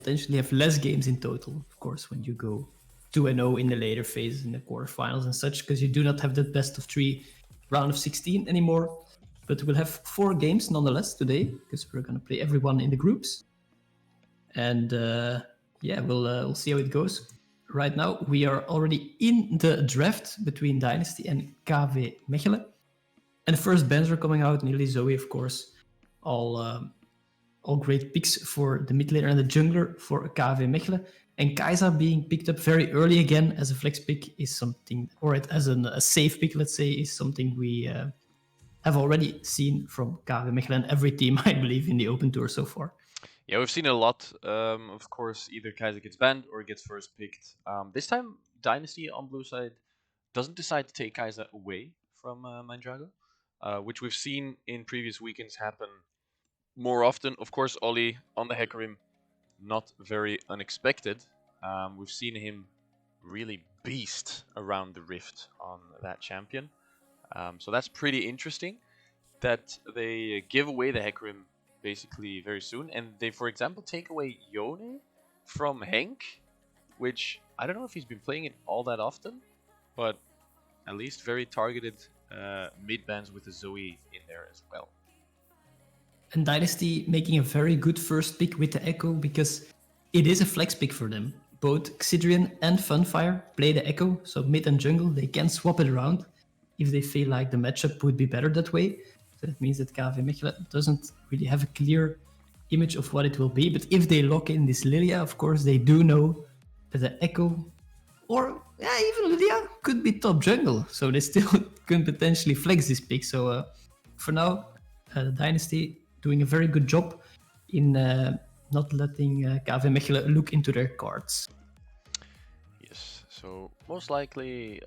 potentially have less games in total, of course, when you go 2-0 in the later phases, in the quarterfinals and such, because you do not have that best of 3 round of 16 anymore. But we'll have 4 games nonetheless today, because we're going to play everyone in the groups. And we'll see how it goes. Right now, we are already in the draft between Dynasty and KV Mechelen. And the first bans are coming out. Nearly Zoe, of course. All great picks for the mid laner and the jungler for KV Mechelen. And Kai'Sa being picked up very early again as a flex pick is something, or as a safe pick, let's say, is something we have already seen from KV Mechelen, every team, I believe, in the Open Tour so far. Yeah, we've seen a lot. Of course, either Kai'Sa gets banned or gets first picked. This time, Dynasty on blue side doesn't decide to take Kai'Sa away from Mandrago, which we've seen in previous weekends happen more often. Of course, Ollie on the Hecarim, not very unexpected. We've seen him really beast around the Rift on that champion. So that's pretty interesting that they give away the Hecarim basically very soon, and they, for example, take away Yone from Henk, which I don't know if he's been playing it all that often, but at least very targeted mid bans with the Zoe in there as well. And Dynasty making a very good first pick with the Echo, because it is a flex pick for them. Both Xidrian and Funfire play the Echo, so mid and jungle, they can swap it around if they feel like the matchup would be better that way. So that means that KV Mechelen doesn't really have a clear image of what it will be. But if they lock in this Lilia, of course, they do know that the Echo, or even Lilia, could be top jungle. So they still can potentially flex this pick. So for now, Dynasty doing a very good job in not letting KV Mechelen look into their cards. Yes, so most likely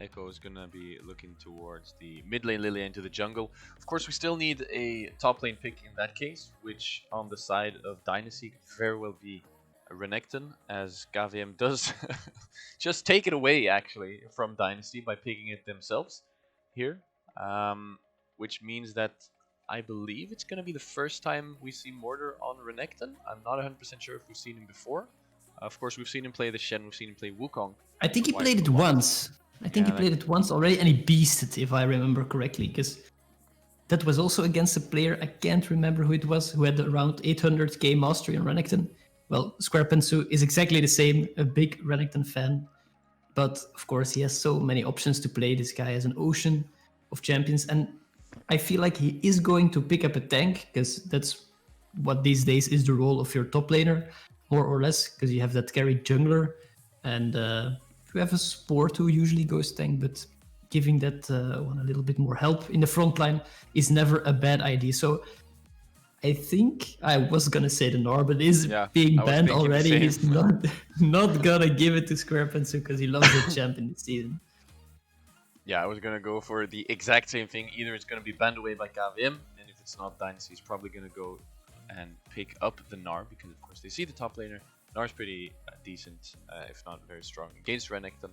Echo is gonna be looking towards the mid lane Lilia into the jungle. Of course, we still need a top lane pick in that case, which on the side of Dynasty could very well be a Renekton, as KVM does just take it away actually from Dynasty by picking it themselves here, which means that I believe it's gonna be the first time we see Mortar on Renekton. I'm not 100% sure if we've seen him before. Of course, we've seen him play the Shen, we've seen him play Wukong. I think he played it once. I think he played it once already, and he beasted, if I remember correctly, because that was also against a player, I can't remember who it was, who had around 800k mastery on Renekton. Well, Squarepencil is exactly the same, a big Renekton fan, but of course he has so many options to play. This guy has an ocean of champions, and I feel like he is going to pick up a tank, because that's what these days is the role of your top laner, more or less, because you have that carry jungler, and you have a support who usually goes tank, but giving that one a little bit more help in the front line is never a bad idea. So I think I was gonna say the Nor, but is being banned already. He's not gonna give it to Squarepencil because he loves the champion this season. Yeah, I was gonna go for the exact same thing. Either it's gonna be banned away by KVM, and if it's not Dynasty, he's probably gonna go and pick up the Gnar, because of course they see the top laner. Gnar's pretty decent, if not very strong against Renekton.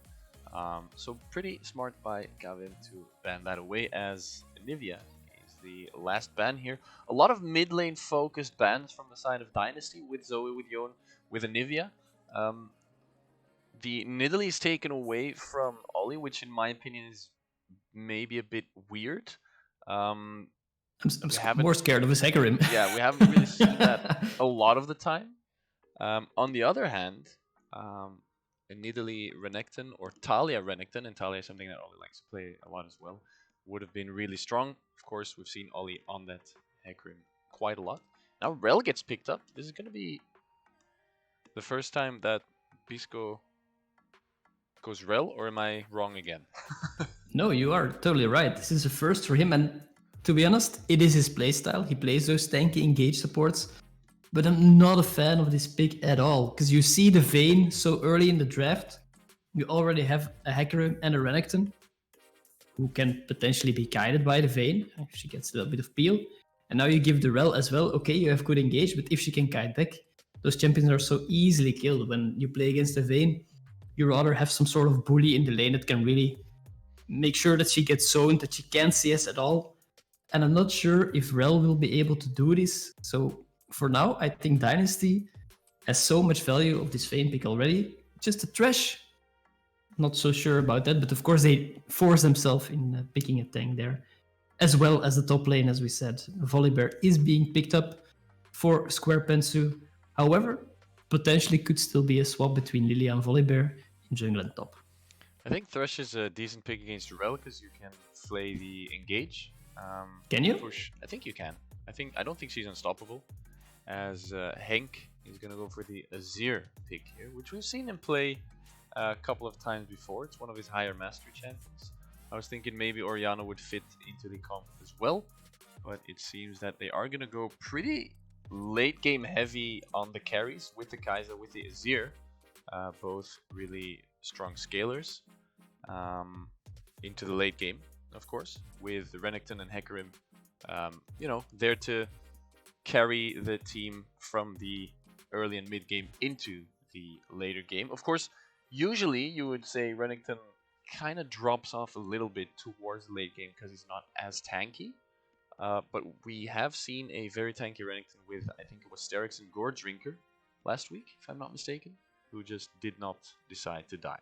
So pretty smart by KVM to ban that away, as Anivia is the last ban here. A lot of mid lane focused bans from the side of Dynasty, with Zoe, with Yone, with Anivia. The Nidalee is taken away from Ollie, which in my opinion is maybe a bit weird. I'm more scared of his Hecarim. Yeah, we haven't really seen that a lot of the time. On the other hand, Nidalee Renekton, or Talia Renekton, and Talia is something that Ollie likes to play a lot as well, would have been really strong. Of course, we've seen Ollie on that Hecarim quite a lot. Now Rel gets picked up. This is going to be the first time that Pisco goes Rel, or am I wrong again? No, you are totally right. This is a first for him, and to be honest, it is his playstyle. He plays those tanky engage supports. But I'm not a fan of this pick at all, because you see the Vayne so early in the draft. You already have a Hecarim and a Renekton, who can potentially be guided by the Vayne if she gets a little bit of peel. And now you give the Rel as well. Okay, you have good engage, but if she can kite back, those champions are so easily killed. When you play against the Vayne, you rather have some sort of bully in the lane that can really make sure that she gets zoned, that she can't CS at all. And I'm not sure if Rel will be able to do this. So for now, I think Dynasty has so much value of this Vayne pick already. Just a trash. Not so sure about that, but of course they force themselves in picking a tank there. As well as the top lane, as we said. Volibear is being picked up for Square Pensu. However, potentially could still be a swap between Lilia and Volibear in jungle and top. I think Thresh is a decent pick against Rel because you can flay the engage. Can you? Push. I think you can. I don't think she's unstoppable. As Henk is gonna go for the Azir pick here, which we've seen him play a couple of times before. It's one of his higher mastery champions. I was thinking maybe Orianna would fit into the comp as well, but it seems that they are gonna go pretty late game heavy on the carries with the Kai'Sa, with the Azir. Both really strong scalers into the late game, of course, with Renekton and Hecarim, there to carry the team from the early and mid game into the later game. Of course, usually you would say Renekton kind of drops off a little bit towards the late game because he's not as tanky. But we have seen a very tanky Renekton with, I think it was Sterix and Gore Drinker last week, if I'm not mistaken, who just did not decide to die.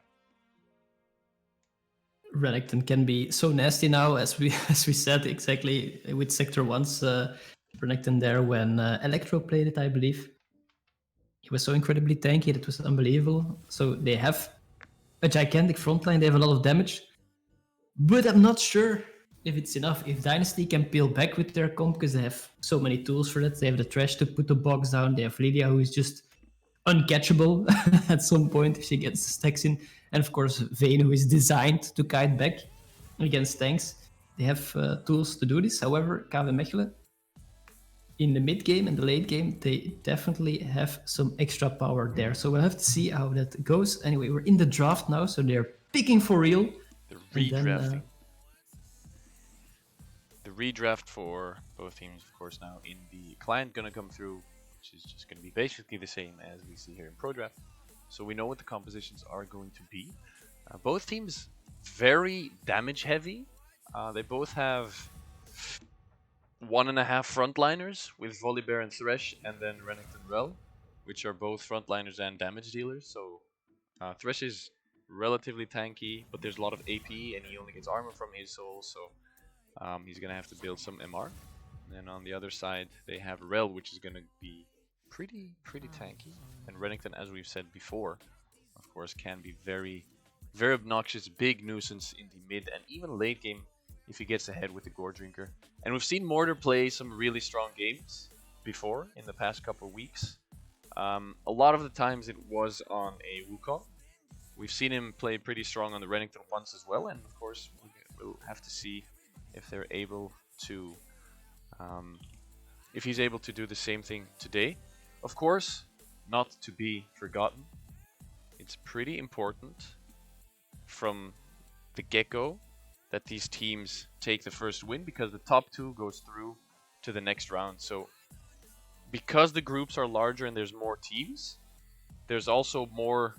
Renekton can be so nasty now, as we said exactly with Sector 1's Renekton there when Electro played it, I believe. He was so incredibly tanky that it was unbelievable. So they have a gigantic frontline, they have a lot of damage. But I'm not sure if it's enough. If Dynasty can peel back with their comp, because they have so many tools for that. They have the Thresh to put the box down. They have Lydia, who is just uncatchable at some point if she gets the stacks in. And of course, Vayne, who is designed to kite back against tanks. They have tools to do this. However, KVM Mechelen, in the mid game and the late game, they definitely have some extra power there. So we'll have to see how that goes. Anyway, we're in the draft now, so they're picking for real. They're redrafting. The redraft for both teams, of course, now in the client gonna come through, which is just gonna be basically the same as we see here in Pro Draft. So we know what the compositions are going to be. Both teams very damage heavy. They both have 1.5 frontliners with Volibear and Thresh, and then Renekton Rel, which are both frontliners and damage dealers. So Thresh is relatively tanky, but there's a lot of AP, and he only gets armor from his soul, so he's gonna have to build some MR. And then on the other side, they have Rel, which is gonna be pretty tanky. And Renekton, as we've said before, of course, can be very obnoxious, big nuisance in the mid and even late game if he gets ahead with the Gore Drinker. And we've seen Mortar play some really strong games before in the past couple of weeks. A lot of the times it was on a Wukong. We've seen him play pretty strong on the Renekton once as well, and of course we'll have to see if they're able to, if he's able to do the same thing today. Of course, not to be forgotten, it's pretty important from the get-go that these teams take the first win, because the top two goes through to the next round. So because the groups are larger and there's more teams, there's also more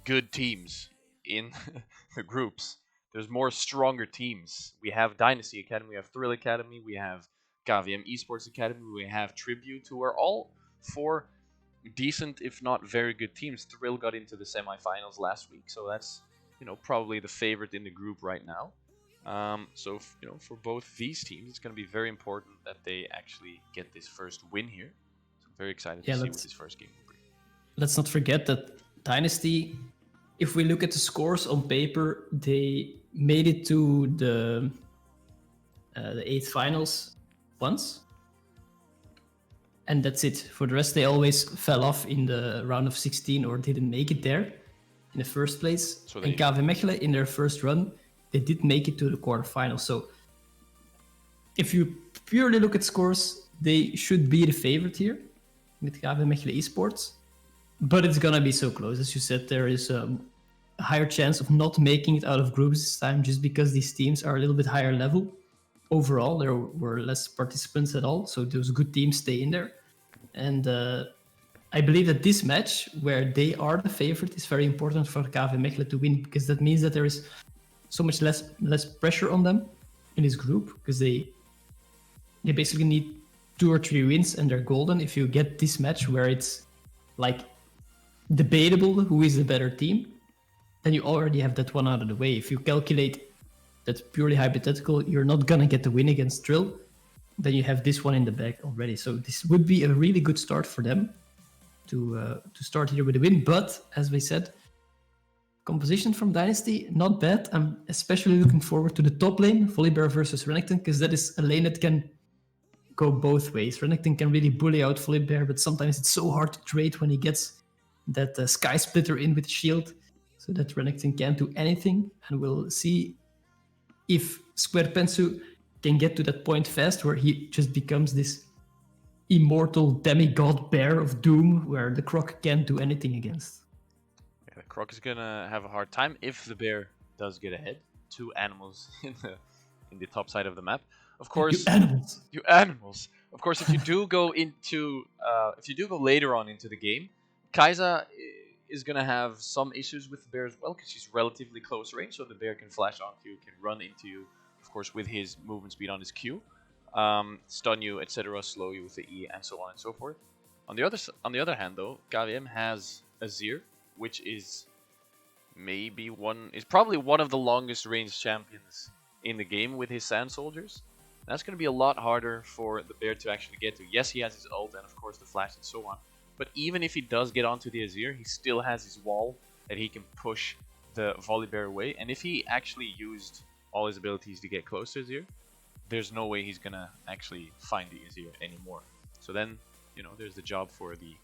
good teams in the groups. There's more stronger teams. We have Dynasty Academy, we have Thrill Academy, we have KVM Esports Academy, we have Tribute, who are all 4 decent, if not very good teams. Thrill got into the semifinals last week, so that's probably the favorite in the group right now. So for both these teams, it's going to be very important that they actually get this first win here. So I'm very excited to see what this first game will bring. Let's not forget that Dynasty, if we look at the scores on paper, they made it to the 8th finals once. And that's it. For the rest, they always fell off in the round of 16 or didn't make it there in the first place. So and KVM Mechelen, in their first run, they did make it to the quarterfinals. So if you purely look at scores, they should be the favorite here with KVM Mechelen Esports. But it's going to be so close. As you said, there is a higher chance of not making it out of groups this time, just because these teams are a little bit higher level. Overall, there were less participants at all, so those good teams stay in there. And I believe that this match, where they are the favorite, is very important for KVM Mechelen to win, because that means that there is so much less pressure on them in this group, because they basically need 2 or 3 wins and they're golden. If you get this match where it's like debatable who is the better team, then you already have that one out of the way. If you calculate that's purely hypothetical, you're not gonna get the win against Trill, then you have this one in the bag already. So this would be a really good start for them to start here with a win. But as we said, composition from Dynasty, not bad. I'm especially looking forward to the top lane, Volibear versus Renekton, because that is a lane that can go both ways. Renekton can really bully out Volibear, but sometimes it's so hard to trade when he gets that Sky Splitter in with shield, so that Renekton can't do anything. And we'll see if Square Pensu can get to that point fast where he just becomes this immortal demigod bear of doom where the Croc can't do anything against. Yeah, the Croc is gonna have a hard time if the bear does get ahead. 2 animals in the top side of the map. Of course, You animals. You animals. Of course, if you do go later on into the game, Kai'Sa is gonna have some issues with the bear as well because she's relatively close range, so the bear can flash onto you, can run into you, of course, with his movement speed on his Q, stun you, etc., slow you with the E, and so on and so forth. On the other hand, though, KVM has Azir, which is probably one of the longest range champions in the game with his Sand Soldiers. That's going to be a lot harder for the bear to actually get to. Yes, he has his ult and of course the flash and so on. But even if he does get onto the Azir, he still has his wall that he can push the Volibear away. And if he actually used all his abilities to get close to Azir, there's no way he's going to actually find the Azir anymore. So then, there's the job for the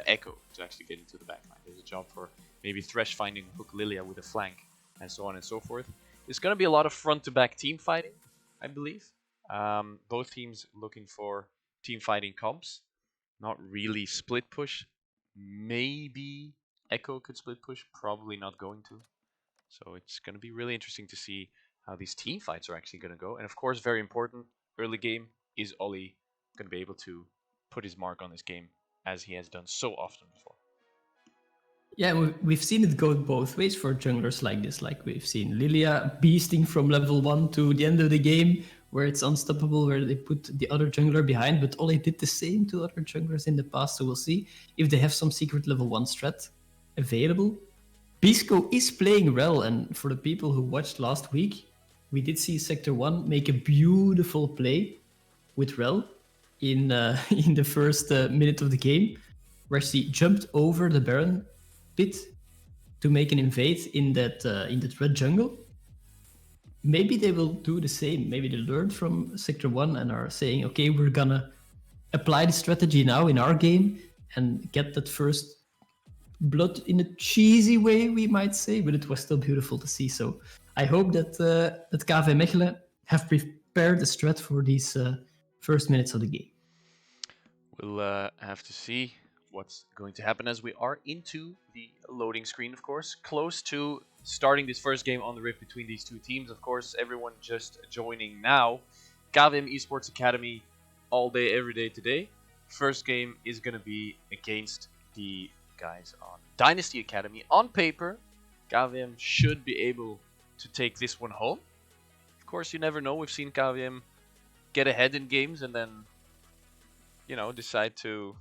Echo to actually get into the backline. There's a job for maybe Thresh finding Hook Lilia with a flank and so on and so forth. It's going to be a lot of front-to-back team fighting, I believe. Both teams looking for team fighting comps, not really split push. Maybe Echo could split push, probably not going to. So it's going to be really interesting to see how these team fights are actually going to go. And of course, very important, early game, is Ollie going to be able to put his mark on this game as he has done so often before? Yeah, we've seen it go both ways for junglers like this. Like we've seen Lilia beasting from level 1 to the end of the game, where it's unstoppable, where they put the other jungler behind, but Ollie did the same to other junglers in the past, so we'll see if they have some secret level 1 strat available. Bisco is playing Rel, and for the people who watched last week, we did see Sector 1 make a beautiful play with Rel in the first minute of the game, where she jumped over the Baron pit to make an invade in that red jungle. Maybe they will do the same. Maybe they learned from Sector 1 and are saying, okay, we're gonna apply the strategy now in our game and get that first blood in a cheesy way, we might say, but it was still beautiful to see. So I hope that that KV Mechelen have prepared the strat for these first minutes of the game. We'll have to see what's going to happen as we are into the loading screen, of course. Close to starting this first game on the Rift between these two teams. Of course, everyone just joining now. KVM Esports Academy all day, every day today. First game is going to be against the guys on Dynasty Academy. On paper, KVM should be able to take this one home. Of course, you never know. We've seen KVM get ahead in games and then, you know, decide to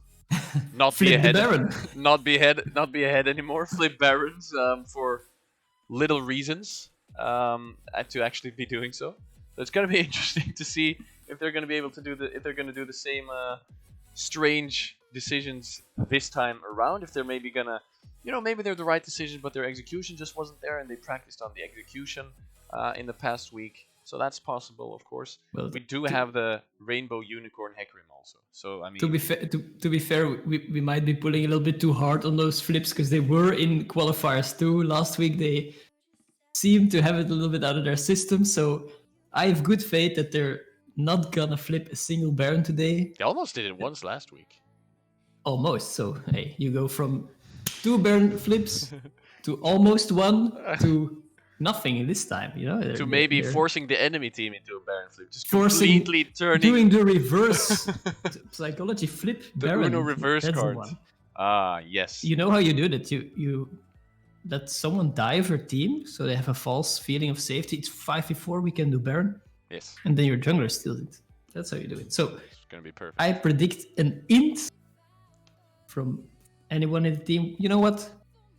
not be ahead, not be ahead anymore. Flip Barons for little reasons to actually be doing so. So it's going to be interesting to see if they're going to be able to do the same strange decisions this time around. If they're maybe gonna, you know, maybe they're the right decision, but their execution just wasn't there, and they practiced on the execution in the past week. So that's possible, of course. Well, we do have the Rainbow Unicorn Hecarim also. So I mean, to be fair, we might be pulling a little bit too hard on those flips because they were in qualifiers too last week. They seem to have it a little bit out of their system. So I have good faith that they're not gonna flip a single Baron today. They almost did it once last week. Almost. So hey, you go from 2 Baron flips to almost 1 to nothing this time, you know. To maybe forcing the enemy team into a Baron flip, just completely turning, doing the reverse psychology flip. The Baron. Uno reverse card. Ah, yes. You know how you do that? You let someone die of your team, so they have a false feeling of safety. It's 5v4. We can do Baron. Yes. And then your jungler steals it. That's how you do it. So it's gonna be perfect. I predict an int from anyone in the team, you know what?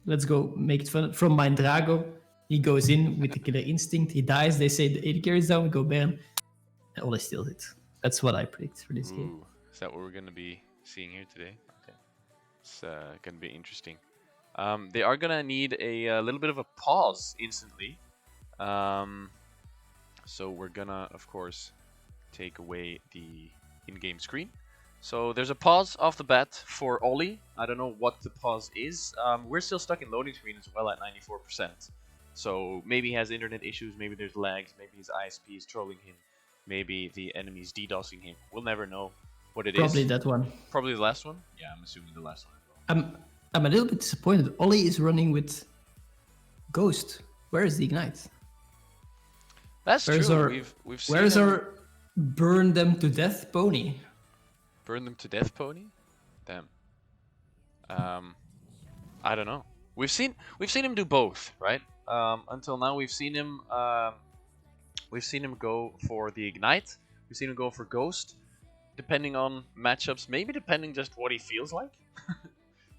Let's go make it fun. From Mind Drago, he goes in with the killer instinct. He dies. They say the AD carries down. We go bam. And Ollie steals it. That's what I predict for this game. Ooh, is that what we're gonna be seeing here today? Okay, it's gonna be interesting. They are gonna need a little bit of a pause instantly. So we're gonna, of course, take away the in-game screen. So there's a pause off the bat for Ollie. I don't know what the pause is. We're still stuck in loading screen as well at 94%. So maybe he has internet issues, maybe there's lags, maybe his ISP is trolling him, maybe the enemy's DDoSing him. We'll never know what it is. Probably that one. Probably the last one? Yeah, I'm assuming the last one as well. I'm a little bit disappointed. Ollie is running with Ghost. Where is the Ignite? That's Where's true. We've seen where's him our burn them to death pony? burn them to death pony? Damn. I don't know. We've seen him do both, right? Until now we've seen him go for the Ignite. We've seen him go for Ghost, depending on matchups, maybe depending just what he feels like.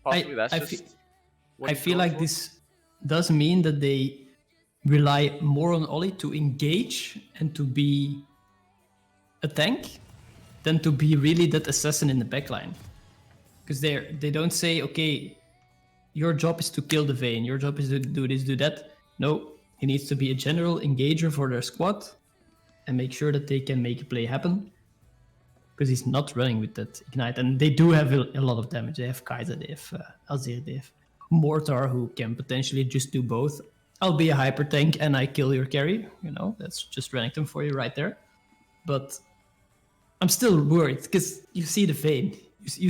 Possibly I feel like this does mean that they rely more on Ollie to engage and to be a tank than to be really that assassin in the backline. Because they don't say, okay, your job is to kill the Vayne, your job is to do this, do that. No, he needs to be a general engager for their squad and make sure that they can make a play happen. Because he's not running with that Ignite. And they do have a lot of damage. They have Kaiser, they have Azir, they have Mortar, who can potentially just do both. I'll be a hyper tank and I kill your carry. You know, that's just Renekton for you right there. But I'm still worried because you see the Vayne. You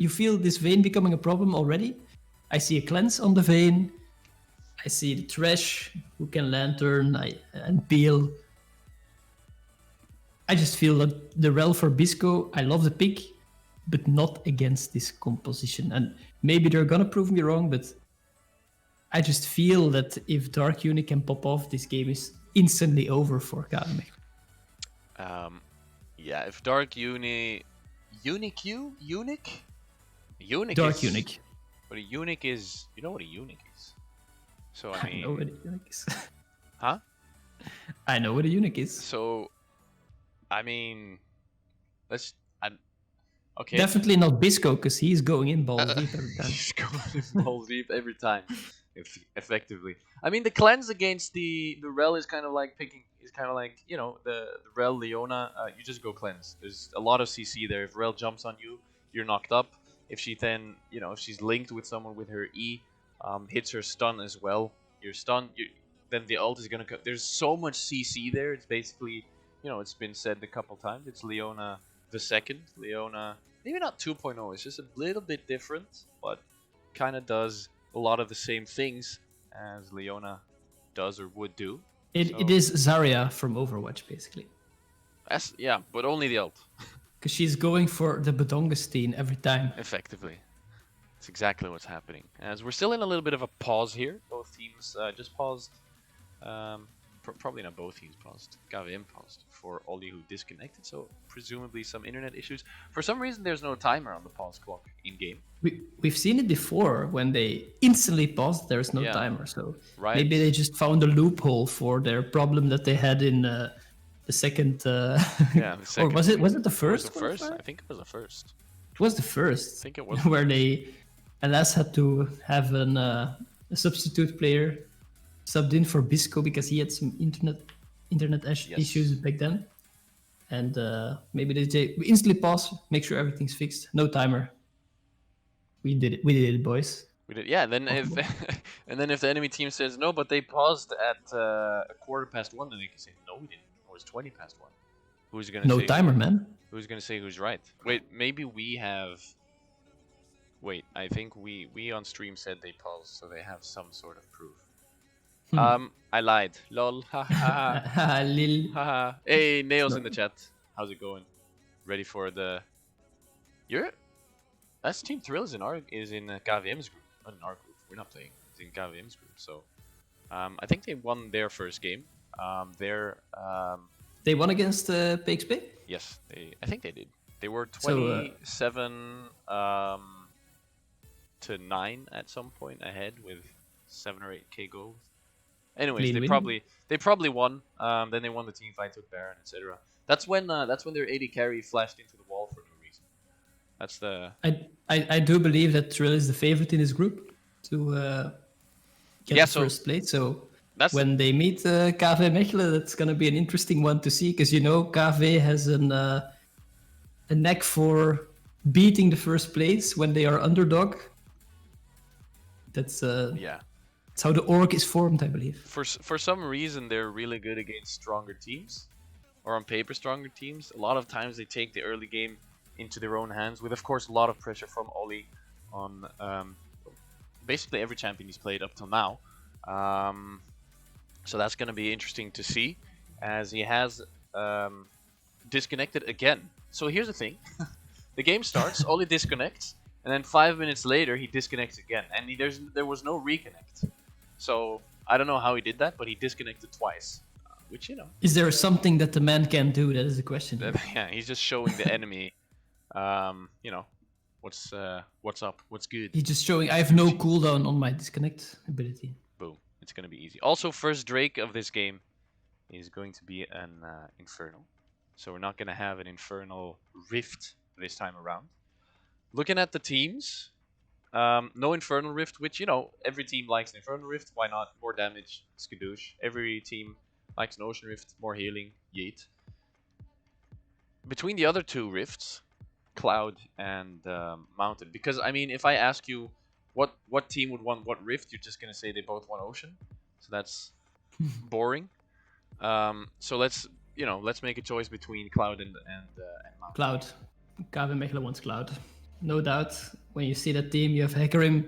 feel this Vayne becoming a problem already. I see a cleanse on the Vayne. I see the Thresh who can Lantern and Peel. I just feel that the Rel for Bisco, I love the pick, but not against this composition. And maybe they're gonna prove me wrong, but I just feel that if Dark Uni can pop off, this game is instantly over for KVM. Yeah, if Dark Uni... Unique? Dark Unique. What a Unique is... You know what a Unique is? So, I mean... I know what a Unique is. Huh? I know what a Unique is. So, I mean... Okay. Definitely not Bisco, because he's going in balls deep every time. He's going in balls deep every time. Effectively. I mean, the cleanse against the Rel is kind of like picking... Is kind of like, you know, the Rel Leona, you just go cleanse. There's a lot of CC there. If Rel jumps on you, you're knocked up. If she then, you know, if she's linked with someone with her E, hits her stun as well, you're stunned, then the ult is going to come. There's so much CC there. It's basically, you know, it's been said a couple times. It's Leona the second. Leona, maybe not 2.0. It's just a little bit different, but kind of does a lot of the same things as Leona does or would do. It is Zarya from Overwatch, basically. Yeah, but only the ult. Because she's going for the Badongestein every time. Effectively. That's exactly what's happening. As we're still in a little bit of a pause here. Both teams just paused. Probably not both teams paused. KVM paused for Ollie, who disconnected. So presumably some internet issues. For some reason, there's no timer on the pause clock in game. We've seen it before when they instantly paused. There's no timer. So maybe they just found a loophole for their problem that they had in the second. Yeah, the second. Or was it the first? Was the first? I think it was the first. It was the first. I think it was. Where they, alas, had to have a substitute player subbed in for Bisco because he had some internet issues back then. And maybe they instantly pause, make sure everything's fixed. No timer. We did it, boys. We did, yeah. Then if the enemy team says no, but they paused at 1:15, then they can say no, we didn't. It was 1:20. Who's gonna no say timer, man? Who's gonna say who's right? Wait, maybe we have. Wait, I think we on stream said they paused, so they have some sort of proof. I lied. Lol. Ha ha ha. Lil. Ha ha. Hey, Nails in the chat. How's it going? Ready for the? That's Team Thrill is in KVM's group, not in our group. We're not playing. It's in KVM's group. So, I think they won their first game. They won against PXP? Yes, I think they did. They were 27. to 9 at some point ahead with 7 or 8k goals. Anyways, Clean they probably won. Then they won the team fight, took Baron, etc. That's when their AD carry flashed into the wall for no reason. That's the. I do believe that Trill is the favorite in his group to get the first place. So when they meet KV Mechelen, that's gonna be an interesting one to see, because KV has a knack for beating the first place when they are underdog. That's That's how the org is formed, I believe. For some reason, they're really good against stronger teams, or on paper stronger teams. A lot of times they take the early game into their own hands, with of course a lot of pressure from Ollie on basically every champion he's played up till now. So that's going to be interesting to see, as he has disconnected again. So here's the thing. The game starts, Ollie disconnects, and then 5 minutes later he disconnects again, and there was no reconnect. So I don't know how he did that, but he disconnected twice, which Is there something that the man can do? That is the question. Yeah, he's just showing the enemy, what's up, what's good. He's just showing I have no cooldown on my disconnect ability. Boom, it's gonna be easy. Also, first Drake of this game is going to be an Infernal, so we're not gonna have an Infernal Rift this time around. Looking at the teams. No Infernal Rift, which, every team likes an Infernal Rift. Why not? More damage, skadoosh. Every team likes an Ocean Rift, more healing, yeet. Between the other two Rifts, Cloud and Mountain. Because, I mean, if I ask you what team would want what Rift, you're just going to say they both want Ocean. So that's boring. So let's make a choice between Cloud and Mountain. Cloud. KV Mechelen wants Cloud. No doubt, when you see that team, you have Hecarim,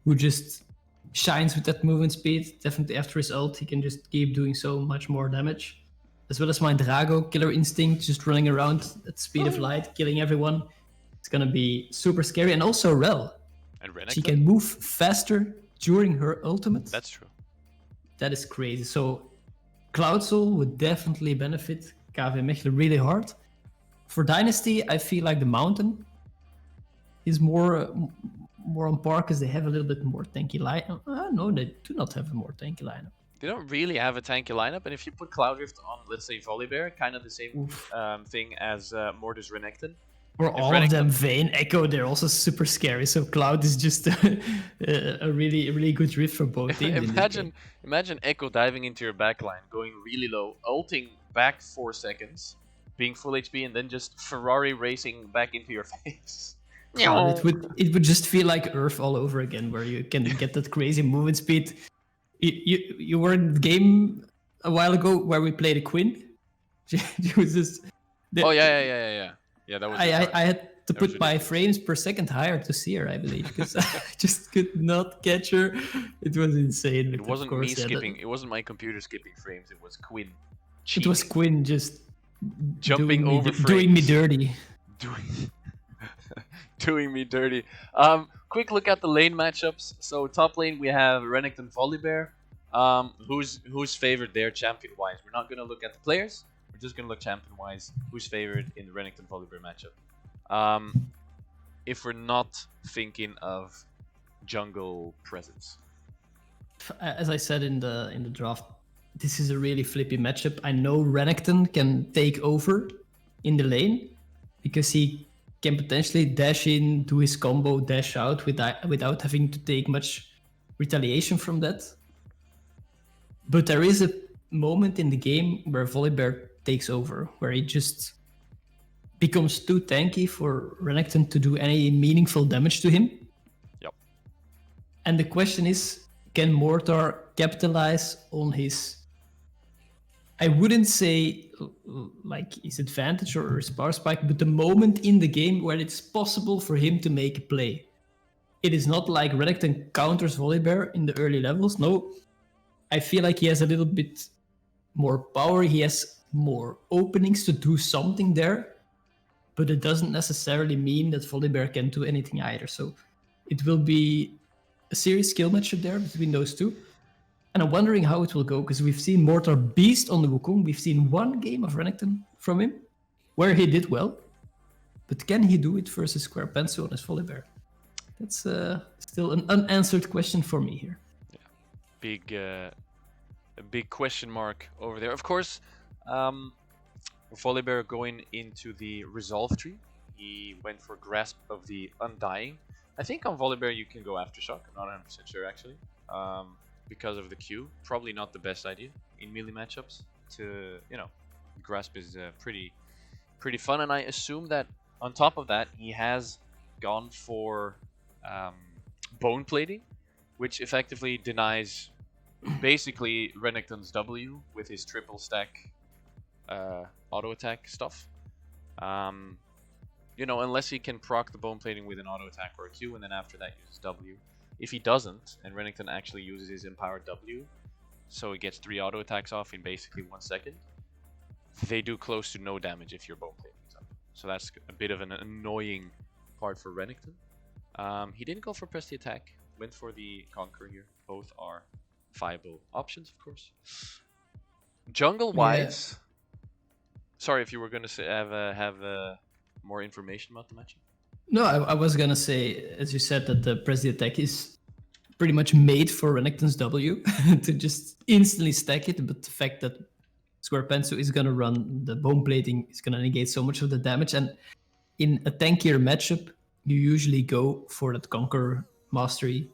who just shines with that movement speed. Definitely after his ult, he can just keep doing so much more damage. As well as my Drago, Killer Instinct, just running around at speed of light, killing everyone. It's gonna be super scary. And also Rel. And she can move faster during her ultimate. That's true. That is crazy. So Cloud Soul would definitely benefit KV Mechelen really hard. For Dynasty, I feel like the Mountain is more on par, because they have a little bit more tanky lineup. No, they do not have a more tanky lineup. They don't really have a tanky lineup, and if you put Cloud Rift on, let's say, Volibear, kind of the same thing as Mortis Renekton. Or all of them, Vayne, Echo, they're also super scary. So Cloud is just a really good rift for both teams. Imagine Echo diving into your backline, going really low, ulting back 4 seconds, being full HP, and then just Ferrari racing back into your face. It would just feel like Earth all over again, where you can get that crazy movement speed. You were in the game a while ago where we played a Quinn. It was just. Yeah. That was. I had to put my frames per second higher to see her, I believe, because I just could not catch her. It was insane. It wasn't me skipping. It wasn't my computer skipping frames. It was Quinn. It was Quinn just jumping over frames. Doing me dirty. Doing me dirty. Quick look at the lane matchups. So top lane we have Renekton Volibear. Who's favored there champion wise? We're not gonna look at the players. We're just gonna look champion wise. Who's favored in the Renekton Volibear matchup? If we're not thinking of jungle presence. As I said in the draft, this is a really flippy matchup. I know Renekton can take over in the lane because he can potentially dash in, do his combo, dash out without having to take much retaliation from that. But there is a moment in the game where Volibear takes over, where he just becomes too tanky for Renekton to do any meaningful damage to him. Yep. And the question is, can Mortar capitalize on his, I wouldn't say like his advantage or his power spike, but the moment in the game where it's possible for him to make a play. It is not like Renekton counters Volibear in the early levels. No, I feel like he has a little bit more power. He has more openings to do something there, but it doesn't necessarily mean that Volibear can do anything either. So it will be a serious skill matchup there between those two. And I'm wondering how it will go, because we've seen Mortar beast on the Wukong. We've seen one game of Renekton from him, where he did well. But can he do it versus Square Pencil on his Volibear? That's still an unanswered question for me here. Big, a big question mark over there. Of course, Volibear going into the Resolve tree. He went for Grasp of the Undying. I think on Volibear you can go Aftershock. I'm not 100% sure actually. Because of the Q. Probably not the best idea in melee matchups. Grasp is pretty fun, and I assume that on top of that he has gone for Bone Plating, which effectively denies basically Renekton's W with his triple stack auto attack stuff. Unless he can proc the Bone Plating with an auto attack or a Q, and then after that uses W. If he doesn't, and Renekton actually uses his empowered W, so he gets 3 auto attacks off in basically 1 second, they do close to no damage if your Bone Plating is up. So that's a bit of an annoying part for Renekton. He didn't go for press the attack, went for the Conqueror here. Both are viable options, of course. Jungle-wise, sorry if you were going to have more information about the matchup. No, I was gonna say, as you said, that the press the attack is pretty much made for Renekton's W to just instantly stack it. But the fact that Squarepantsu is gonna run the Bone Plating is gonna negate so much of the damage. And in a tankier matchup, you usually go for that Conqueror Mastery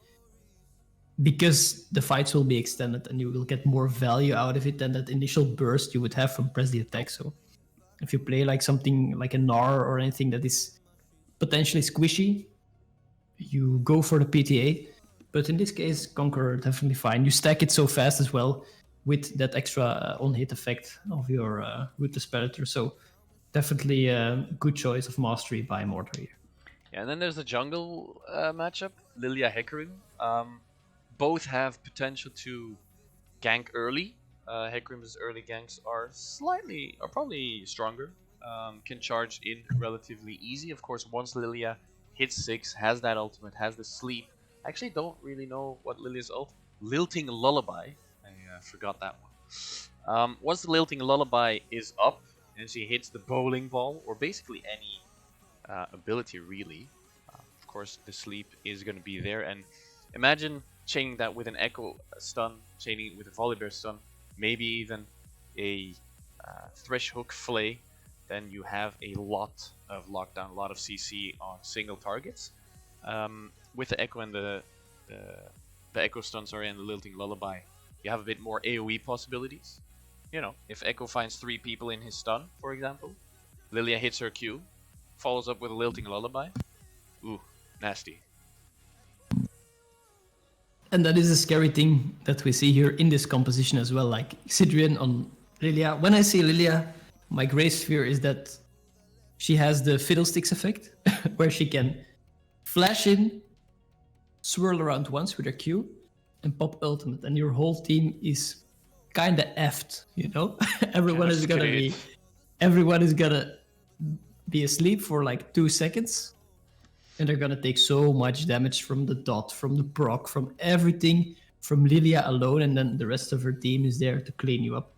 because the fights will be extended and you will get more value out of it than that initial burst you would have from press the attack. So if you play like something like a Gnar or anything that is potentially squishy, you go for the PTA. But in this case, Conqueror definitely fine. You stack it so fast as well with that extra on-hit effect of your Ruthless Predator. So definitely a good choice of Mastery by Mortar here. Yeah, and then there's the jungle matchup, Lilia Hecarim. Both have potential to gank early. Hecarim's early ganks are probably stronger. Can charge in relatively easy. Of course, once Lilia hits 6, has that ultimate, has the sleep. I actually don't really know what Lilia's ult. Lilting Lullaby. I forgot that one. Once the Lilting Lullaby is up and she hits the bowling ball, or basically any ability really, of course the sleep is going to be there. And imagine chaining that with an Echo stun, chaining it with a Volibear stun, maybe even a Thresh Hook Flay. Then you have a lot of lockdown, a lot of CC on single targets. With the Echo and the Echo stun, and the Lilting Lullaby, you have a bit more AoE possibilities. If Echo finds 3 people in his stun, for example, Lilia hits her Q, follows up with a Lilting Lullaby. Ooh, nasty. And that is a scary thing that we see here in this composition as well, like Sidrian on Lilia. When I see Lilia, my greatest fear is that she has the Fiddlesticks effect, where she can flash in, swirl around once with her Q, and pop ultimate, and your whole team is kind of effed, Everyone is gonna be asleep for like 2 seconds, and they're gonna take so much damage from the dot, from the proc, from everything, from Lilia alone, and then the rest of her team is there to clean you up.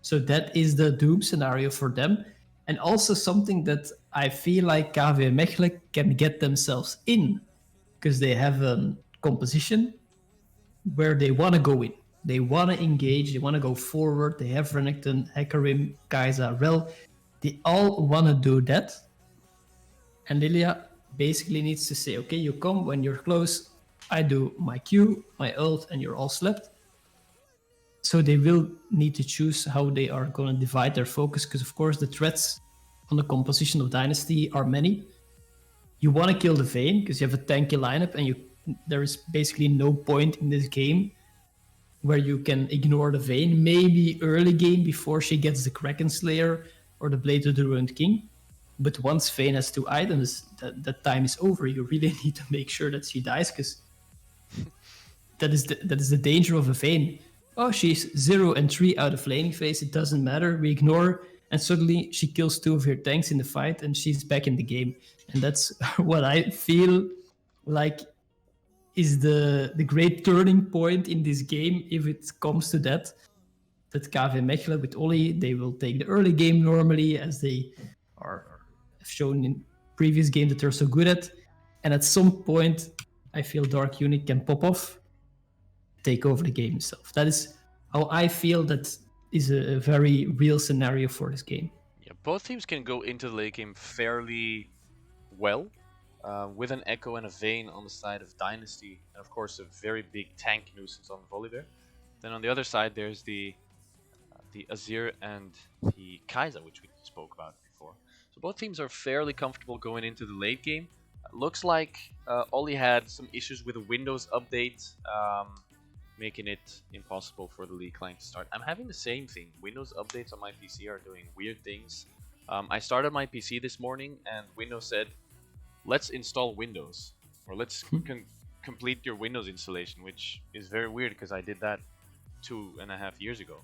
So that is the doom scenario for them. And also something that I feel like KVM Mechelen can get themselves in, because they have a composition where they want to go in. They want to engage, they want to go forward. They have Renekton, Hecarim, Kai'Sa, Rel. They all want to do that. And Lilia basically needs to say, okay, you come when you're close, I do my Q, my ult, and you're all slept. So they will need to choose how they are going to divide their focus, because of course the threats on the composition of Dynasty are many. You want to kill the Vayne because you have a tanky lineup, and there is basically no point in this game where you can ignore the Vayne. Maybe early game before she gets the Kraken Slayer or the Blade of the Ruined King. But once Vayne has 2 items, that time is over. You really need to make sure that she dies, because that is the danger of a Vayne. Oh, she's 0 and 3 out of laning phase. It doesn't matter. We ignore her, and suddenly she kills 2 of your tanks in the fight, and she's back in the game. And that's what I feel like is the great turning point in this game, if it comes to that. That KVM Mechelen with Oli, they will take the early game normally, as they are shown in previous games that they're so good at. And at some point, I feel Dark Unic can pop off, take over the game itself. That is how I feel that is a very real scenario for this game. Yeah, both teams can go into the late game fairly well, with an Echo and a Vayne on the side of Dynasty, and of course a very big tank nuisance on Volibear. Then on the other side, there's the Azir and the Kai'Sa, which we spoke about before. So both teams are fairly comfortable going into the late game. Looks like Oli had some issues with a Windows update, making it impossible for the League client to start. I'm having the same thing. Windows updates on my PC are doing weird things. I started my PC this morning and Windows said, let's install Windows, or let's complete your Windows installation, which is very weird because I did that 2.5 years ago.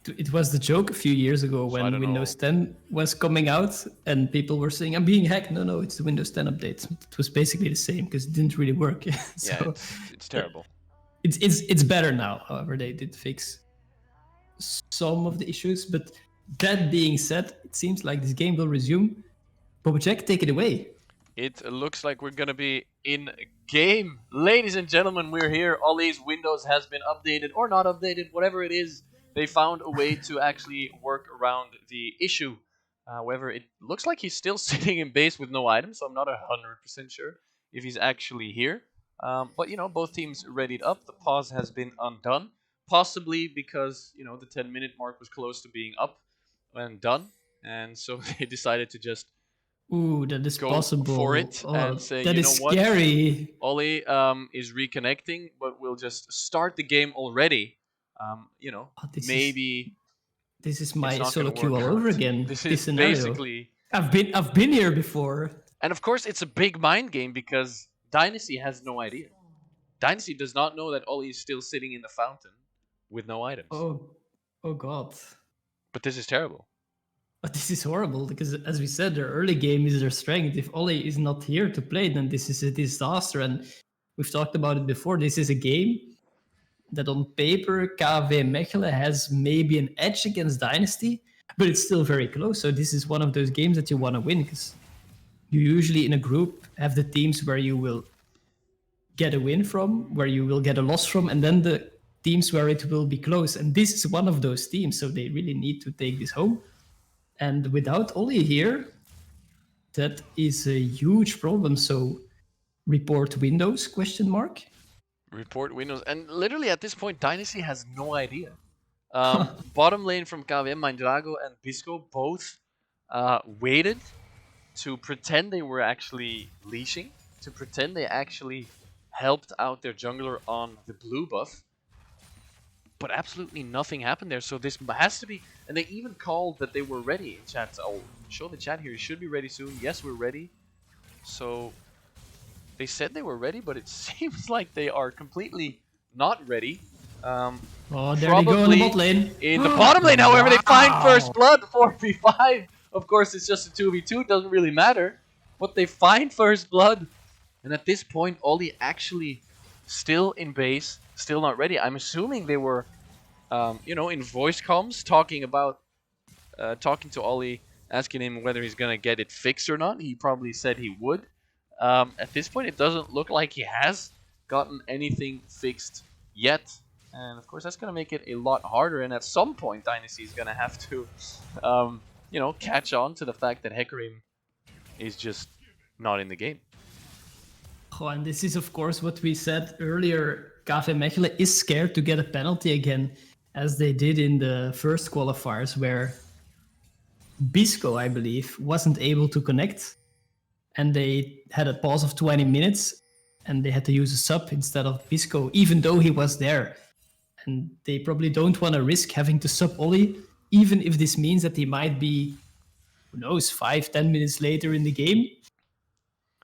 It was the joke a few years ago when Windows 10 was coming out and people were saying, I'm being hacked. No, it's the Windows 10 update. It was basically the same because it didn't really work. So, yeah, it's terrible. It's better now. However, they did fix some of the issues. But that being said, it seems like this game will resume. Bobacek, take it away. It looks like we're going to be in game. Ladies and gentlemen, we're here. Ollie's Windows has been updated or not updated, whatever it is. They found a way to actually work around the issue. However, it looks like he's still sitting in base with no items, so I'm not 100% sure if he's actually here. But, both teams readied up. The pause has been undone, possibly because, the 10-minute mark was close to being up and done. And so they decided to just that is go possible. for it and say, that is scary. Ollie is reconnecting, but we'll just start the game already. Maybe this is my solo queue all over again. This scenario. Basically, I've been here before. And of course, it's a big mind game because Dynasty has no idea. Dynasty does not know that Ollie is still sitting in the fountain with no items. Oh God! But this is terrible. But this is horrible because, as we said, their early game is their strength. If Ollie is not here to play, then this is a disaster. And we've talked about it before. This is a game that on paper KVM Mechelen has maybe an edge against Dynasty, but it's still very close. So this is one of those games that you want to win because you usually in a group have the teams where you will get a win from, where you will get a loss from, and then the teams where it will be close. And this is one of those teams, so they really need to take this home. And without Ollie here, that is a huge problem. So report Windows, question mark? Report Windows. And literally at this point, Dynasty has no idea. Bottom lane from KVM, Mindrago and Bisco both waited to pretend they were actually leashing, to pretend they actually helped out their jungler on the blue buff. But absolutely nothing happened there, so this has to be... And they even called that they were ready in chat. So I'll show the chat here. You should be ready soon. Yes, we're ready. So they said they were ready, but it seems like they are completely not ready. There they go in the bot lane. In the bottom lane, however, they find first blood, 4v5. Of course, it's just a 2v2. It doesn't really matter. But they find first blood. And at this point, Ollie actually still in base, still not ready. I'm assuming they were, in voice comms, talking to Ollie, asking him whether he's going to get it fixed or not. He probably said he would. At this point, it doesn't look like he has gotten anything fixed yet. And of course, that's going to make it a lot harder. And at some point, Dynasty is going to have to, catch on to the fact that Hecarim is just not in the game. Oh, and this is, of course, what we said earlier. KVM Mechelen is scared to get a penalty again, as they did in the first qualifiers, where Bisco, I believe, wasn't able to connect. And they had a pause of 20 minutes, and they had to use a sub instead of Bisco, even though he was there. And they probably don't want to risk having to sub Ollie, even if this means that he might be, who knows, 5-10 minutes later in the game.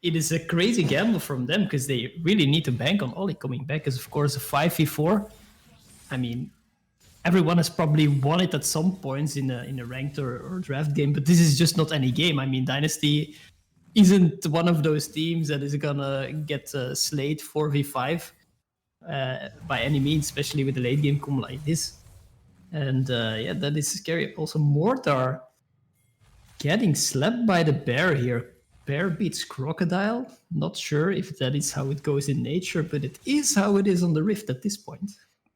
It is a crazy gamble from them because they really need to bank on Ollie coming back. Because, of course, a 5v4, I mean, everyone has probably won it at some points in a ranked or draft game, but this is just not any game. I mean, Dynasty isn't one of those teams that is going to get slayed 4v5 by any means, especially with the late game come like this. And that is scary. Also, Mortar getting slapped by the bear here. Bear beats Crocodile. Not sure if that is how it goes in nature, but it is how it is on the Rift at this point.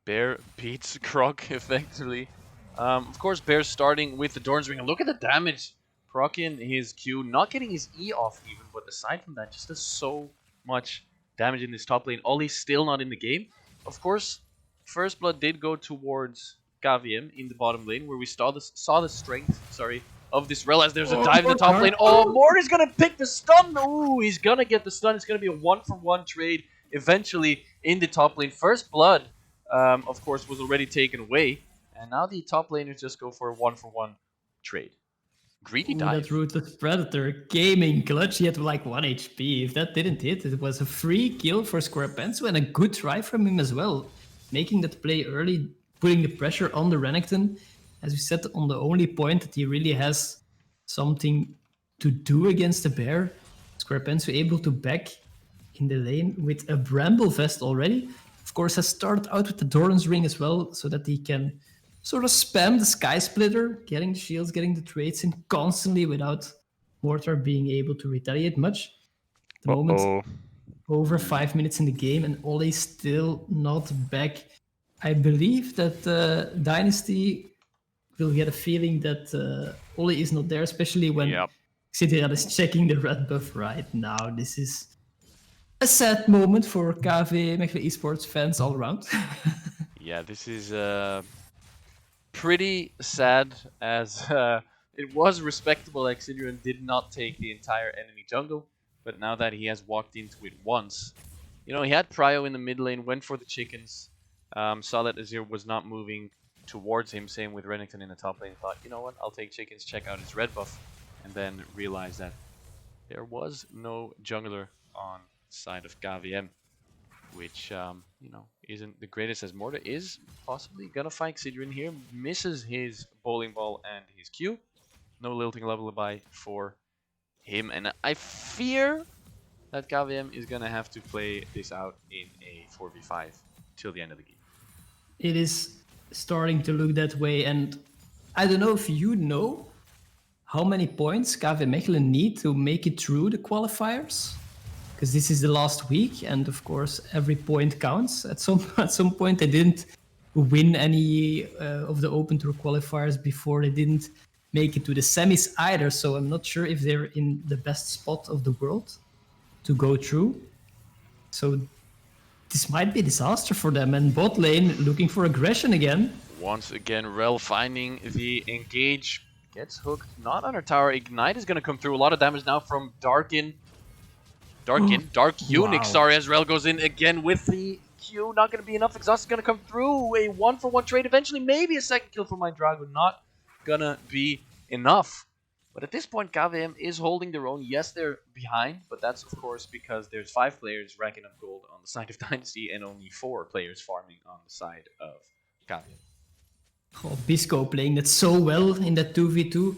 Bear beats Croc effectively. Of course, Bear's starting with the Dorn's Ring. And look at the damage. Croc in his Q, not getting his E off even, but aside from that, just does so much damage in this top lane. Ollie's still not in the game. Of course, First Blood did go towards KVM in the bottom lane, where we saw the strength, of this Rel as there's a dive in the top lane. Oh, Morty's gonna pick the stun! Ooh, he's gonna get the stun. It's gonna be a 1-for-1 trade eventually in the top lane. First Blood, of course, was already taken away, and now the top laners just go for a 1-for-1 trade. Greedy dive. That Ruthless Predator gaming clutch. He had like 1 HP. If that didn't hit, it was a free kill for Squarepenso and a good try from him as well. Making that play early, putting the pressure on the Renekton. As we said, on the only point that he really has something to do against the Bear. Squarepenso able to back in the lane with a Bramble Vest already. Of course, has started out with the Doran's Ring as well, so that he can sort of spam the Sky Splitter, getting the shields, getting the trades in constantly without Mortar being able to retaliate much. At the moment, over 5 minutes in the game, and Ollie's still not back. I believe that Dynasty will get a feeling that Ollie is not there, especially when Cityrat is checking the red buff right now. This is a sad moment for KVM Esports fans all around. Yeah, this is pretty sad, as it was respectable that Xidrian did not take the entire enemy jungle, but now that he has walked into it once, you know, he had Prio in the mid lane, went for the chickens, saw that Azir was not moving towards him, same with Renekton in the top lane, thought, you know what, I'll take chickens, check out his red buff, and then realized that there was no jungler on the side of KVM, which, you know, isn't the greatest, as Morta is possibly gonna fight Xidrian here, misses his bowling ball and his Q. No lilting lullaby for him, and I fear that KVM is gonna have to play this out in a 4v5 till the end of the game. It is starting to look that way, and I don't know if you know how many points KVM Mechelen need to make it through the qualifiers, because this is the last week, and of course every point counts. At some point they didn't win any of the Open Tour qualifiers before. They didn't make it to the semis either, so I'm not sure if they're in the best spot of the world to go through. So this might be a disaster for them, and bot lane looking for aggression again. Once again, Rel finding the engage, gets hooked, not on her tower. Ignite is going to come through. A lot of damage now from Dark Eunuch, sorry, as Rel goes in again with the Q. Not going to be enough. Exhaust is going to come through. A 1-for-1 trade. Eventually, maybe a second kill for Drago. Not going to be enough. But at this point, KVM is holding their own. Yes, they're behind, but that's, of course, because there's 5 players racking up gold on the side of Dynasty and only 4 players farming on the side of KVM. Oh, Bisco playing that so well in that 2v2.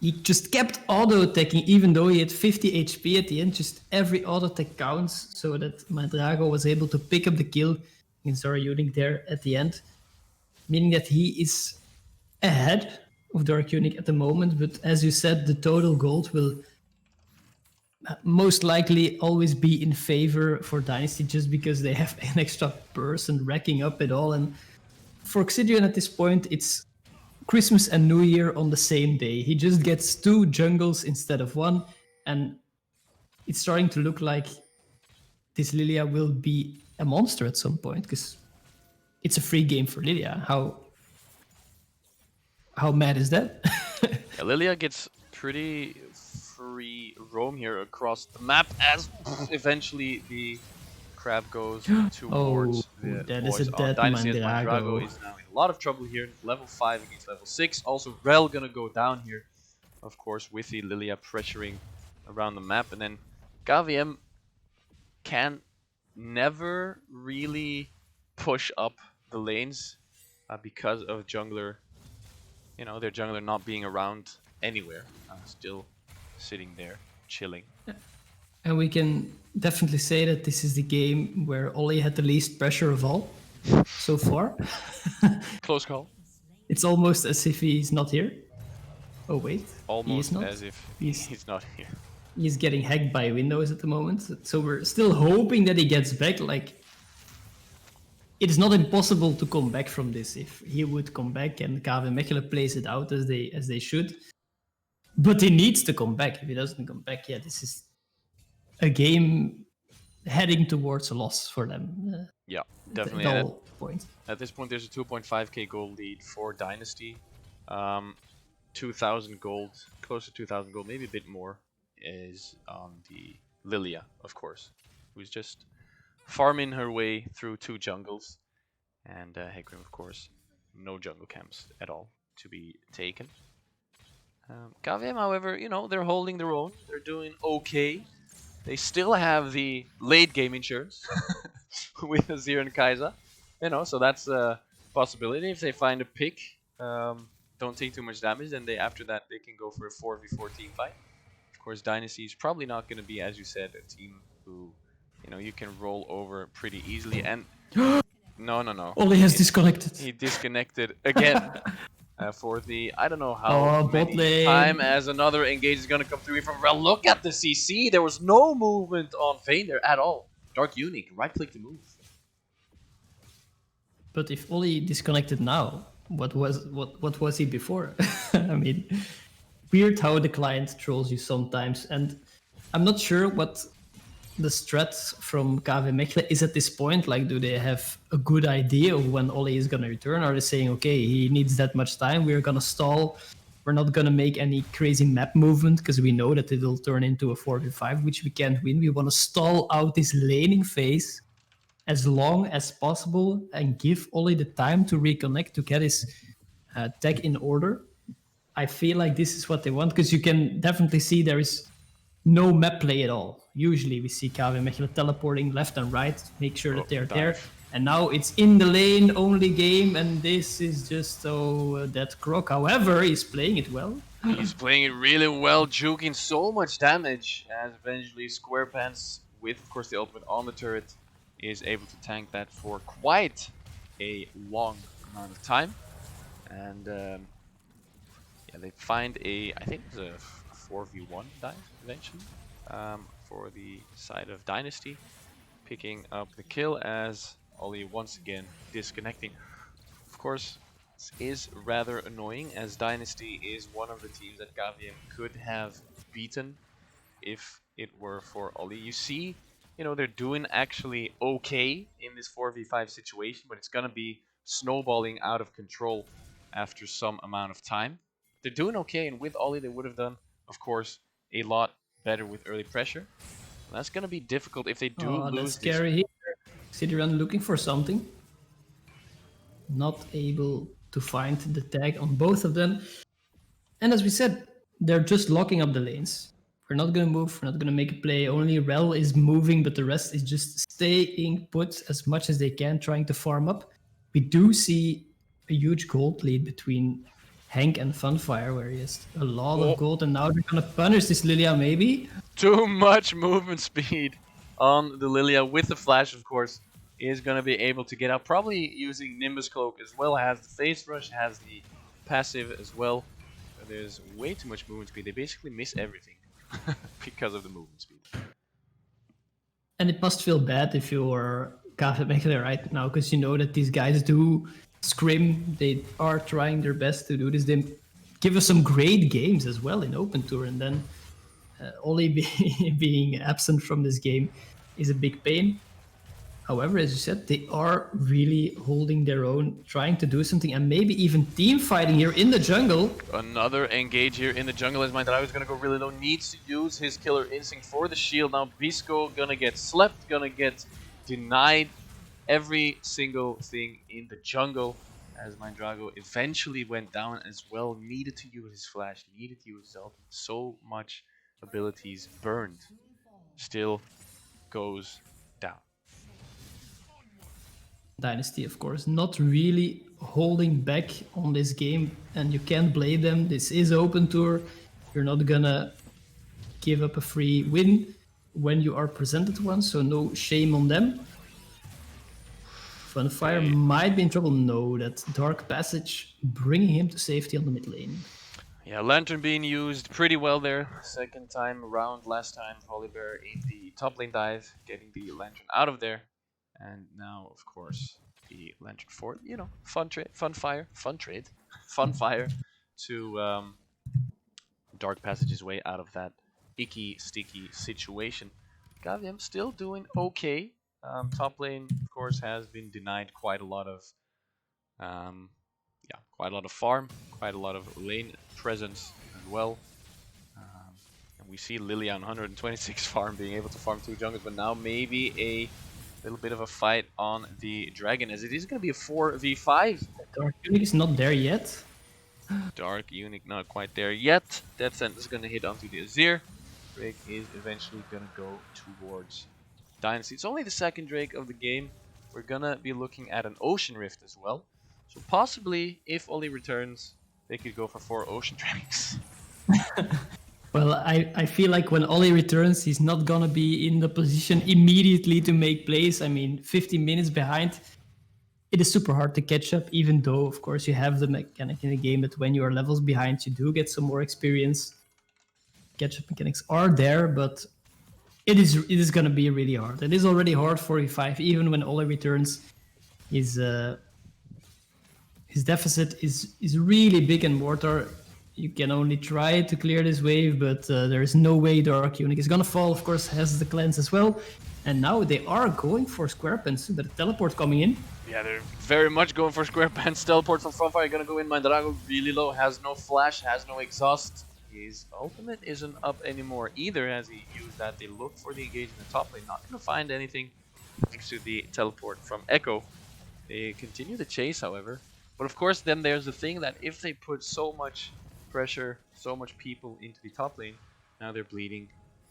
He just kept auto-attacking, even though he had 50 HP at the end. Just every auto-attack counts, so that Drago was able to pick up the kill against Zara Eunuch there at the end. Meaning that he is ahead of Dark Eunuch at the moment, but as you said, the total gold will most likely always be in favor for Dynasty, just because they have an extra person racking up it all. And for Xidrian at this point, it's Christmas and New Year on the same day. He just gets 2 jungles instead of 1, and it's starting to look like this Lilia will be a monster at some point, because it's a free game for Lilia. How mad is that? Yeah, Lilia gets pretty free roam here across the map, as eventually the crab goes towards the that boys is a on dead Dynasty. As Drago. Drago is now in a lot of trouble here. Level 5 against level 6. Also, Rel gonna go down here, of course, with the Lilia pressuring around the map. And then KVM can never really push up the lanes because of jungler, you know, their jungler not being around anywhere. Still sitting there, chilling. And we can definitely say that this is the game where Ollie had the least pressure of all so far. Close call. It's almost as if he's not here. Oh wait, Almost he is not. as if he's not here. he's getting hacked by Windows at the moment. So we're still hoping that he gets back. Like, it is not impossible to come back from this if he would come back and KVM Mechelen plays it out as they should. But he needs to come back. If he doesn't come back, yeah, this is a game heading towards a loss for them. Yeah, definitely. At all points. At this point, there's a 2.5k gold lead for Dynasty. 2,000 gold, close to 2,000 gold, maybe a bit more, is on the Lilia, of course, who's just farming her way through 2 jungles. And Hecarim, of course, no jungle camps at all to be taken. KVM, however, you know, they're holding their own. They're doing okay. They still have the late game insurance with Azir and Kai'Sa. You know, so that's a possibility. If they find a pick, don't take too much damage, then after that they can go for a 4v4 team fight. Of course, Dynasty is probably not going to be, as you said, a team who, you know, you can roll over pretty easily. And no. Oli has disconnected. He disconnected again. For the, I don't know how many time as another engage is going to come through from Rel. Look at the CC. There was no movement on Vayne there at all. Dark Unique, right click to move. But if Oli disconnected now, what was he before? I mean, weird how the client trolls you sometimes, and I'm not sure what the strat from KVM Mechelen is at this point. Like, do they have a good idea of when Oli is gonna return? Are they saying, okay, he needs that much time, we're gonna stall, we're not gonna make any crazy map movement because we know that it'll turn into a 4v5, which we can't win. We want to stall out this laning phase as long as possible and give Oli the time to reconnect, to get his tech in order. I feel like this is what they want, because you can definitely see there is no map play at all. Usually we see KVM Mechelen teleporting left and right, make sure that they're there. And now it's in the lane only game, and this is just that Croc. However, he's playing it well. He's playing it really well, juking so much damage, as eventually SquarePants, with of course the ultimate on the turret, is able to tank that for quite a long amount of time. And yeah, they find I think it's a 4v1 dive eventually, for the side of Dynasty, picking up the kill as Oli once again disconnecting. Of course, this is rather annoying, as Dynasty is one of the teams that KVM could have beaten if it were for Oli. You see, you know, they're doing actually okay in this 4v5 situation, but it's gonna be snowballing out of control after some amount of time. They're doing okay, and with Oli they would have done, of course, a lot better with early pressure. That's gonna be difficult if they do lose. That's scary here. Sidran looking for something. Not able to find the tag on both of them. And as we said, they're just locking up the lanes. We're not going to move, we're not going to make a play. Only Rel is moving, but the rest is just staying put as much as they can, trying to farm up. We do see a huge gold lead between Hank and Funfire, where he has a lot of gold, and now they're going to punish this Lilia, maybe? Too much movement speed on the Lilia, with the flash, of course, is going to be able to get out, probably using Nimbus Cloak as well, has the Phase Rush, has the passive as well. There's way too much movement speed. They basically miss everything because of the movement speed. And it must feel bad if you're KVM Mechelen right now, because you know that these guys do scrim. They are trying their best to do this. They give us some great games as well in Open Tour, and then Oli being absent from this game is a big pain. However, as you said, they are really holding their own, trying to do something, and maybe even team fighting here in the jungle. Another engage here in the jungle, as my driver is gonna go really low, needs to use his killer instinct for the shield. Now Bisco gonna get slept, gonna get denied every single thing in the jungle, as Mindrago eventually went down as well. Needed to use his flash, needed to use his ult. So much abilities burned. Still goes down. Dynasty, of course, not really holding back on this game, and you can't blame them. This is Open Tour. You're not gonna give up a free win when you are presented one, so no shame on them. Funfire might be in trouble. No, that Dark Passage bringing him to safety on the mid lane. Yeah, Lantern being used pretty well there. Second time around, last time, Volibear in the top lane dive, getting the Lantern out of there. And now, of course, the Lantern Fort, fun trade, fun fire, fun trade, fun fire to Dark Passage his way out of that icky, sticky situation. KVM still doing okay. Top lane, of course, has been denied quite a lot of quite a lot of farm, quite a lot of lane presence as well. And we see Lily on 126 farm being able to farm 2 jungles, but now maybe a little bit of a fight on the dragon, as it is going to be a 4v5. Dark Unique is not there yet. Dark Unique not quite there yet. Death Sentence is going to hit onto the Azir. Drake is eventually going to go towards Dynasty. It's only the second Drake of the game. We're going to be looking at an Ocean Rift as well. So possibly, if Oli returns, they could go for 4 Ocean Drakes. Well, I feel like when Ollie returns, he's not gonna be in the position immediately to make plays. I mean, 15 minutes behind, it is super hard to catch up, even though, of course, you have the mechanic in the game that when you are levels behind, you do get some more experience. Catch-up mechanics are there, but it is gonna be really hard. It is already hard for E5, even when Ollie returns. His deficit is really big in Mortar. You can only try to clear this wave, but there is no way Dark Unique is gonna fall. Of course, has the cleanse as well. And now they are going for Square Pants, but the teleport coming in. Yeah, they're very much going for Square Pants. Teleport from Frontfire gonna go in. Mandrago really low, has no flash, has no exhaust. His ultimate isn't up anymore either, as he used that. They look for the engage in the top lane, not gonna find anything thanks to the teleport from Echo. They continue the chase, however. But of course, then there's the thing that if they put so much pressure, so much people into the top lane, now they're bleeding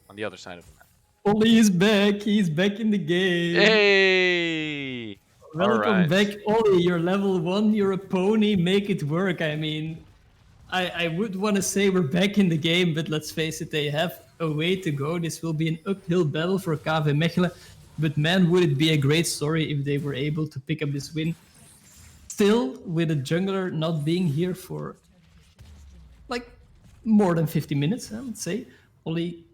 on the other side of the map. Ollie is back. He's back in the game. Hey! Welcome back, Ollie. You're level 1. You're a pony. Make it work. I mean, I would want to say we're back in the game, but let's face it, they have a way to go. This will be an uphill battle for KVM Mechelen. But man, would it be a great story if they were able to pick up this win. Still, with a jungler not being here for like more than 50 minutes, I would say. Only